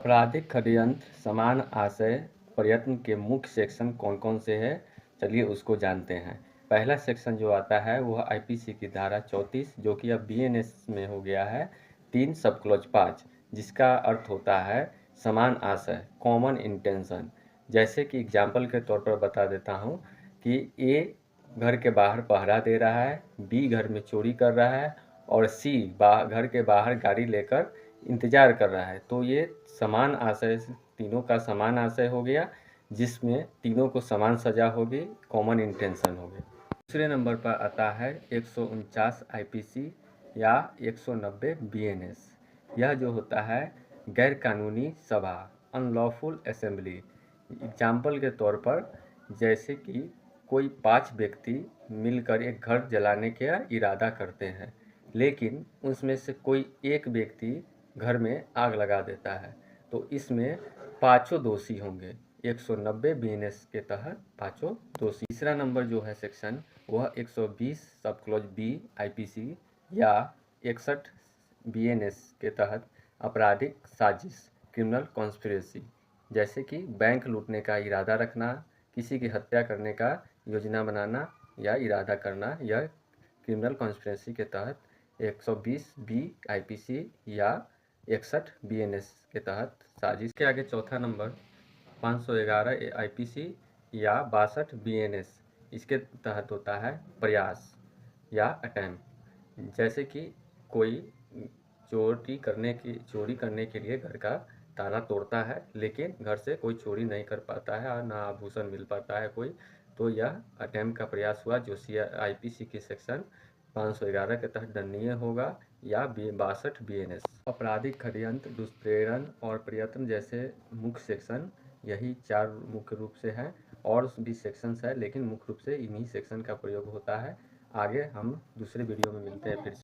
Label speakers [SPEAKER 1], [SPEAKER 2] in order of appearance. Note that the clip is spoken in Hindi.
[SPEAKER 1] आपराधिक षड्यंत्र समान आशय प्रयत्न के मुख्य सेक्शन कौन कौन से हैं, चलिए उसको जानते हैं। पहला सेक्शन जो आता है वह आईपीसी की धारा 34 जो कि अब बीएनएस में हो गया है 3 सब क्लॉज 5, जिसका अर्थ होता है समान आशय, कॉमन इंटेंशन। जैसे कि एग्जाम्पल के तौर पर बता देता हूँ कि ए घर के बाहर पहरा दे रहा है, बी घर में चोरी कर रहा है और सी घर के बाहर गाड़ी लेकर इंतजार कर रहा है। तो ये समान आशय, तीनों का समान आशय हो गया, जिसमें तीनों को समान सजा होगी, कॉमन इंटेंशन हो गई। दूसरे नंबर पर आता है 149 आईपीसी या 190 बीएनएस। यह जो होता है गैर कानूनी सभा, अनलॉफुल असेंबली। एग्जाम्पल के तौर पर जैसे कि कोई 5 व्यक्ति मिलकर एक घर जलाने का इरादा करते हैं, लेकिन उसमें से कोई एक व्यक्ति घर में आग लगा देता है, तो इसमें पाँचों दोषी होंगे। 190 बीएनएस के तहत पाँचों दोषी। तीसरा नंबर जो है सेक्शन वह 120 सब क्लॉज बी आईपीसी या 61 बीएनएस के तहत आपराधिक साजिश, क्रिमिनल कॉन्स्पिरेसी। जैसे कि बैंक लूटने का इरादा रखना, किसी की हत्या करने का योजना बनाना या इरादा करना, यह क्रिमिनल कॉन्स्पिरेसी के तहत 120 बी आईपीसी या 61 बीएनएस के तहत साजिश। के आगे चौथा नंबर 511 आईपीसी या 62 बीएनएस, इसके तहत होता है प्रयास या अटेम्प्ट। जैसे कि कोई चोरी करने के लिए घर का ताला तोड़ता है, लेकिन घर से कोई चोरी नहीं कर पाता है और ना आभूषण मिल पाता है कोई, तो यह अटेम्प्ट का प्रयास हुआ, जो आईपीसी की सेक्शन 511 के तहत दंडनीय होगा या 62 बीएनएस। आपराधिक षड्यंत्र, दुष्प्रेरण और प्रयत्न जैसे मुख्य सेक्शन यही 4 मुख्य रूप से है। और भी सेक्शंस है, लेकिन मुख्य रूप से इन्हीं सेक्शन का प्रयोग होता है। आगे हम दूसरे वीडियो में मिलते हैं फिर से।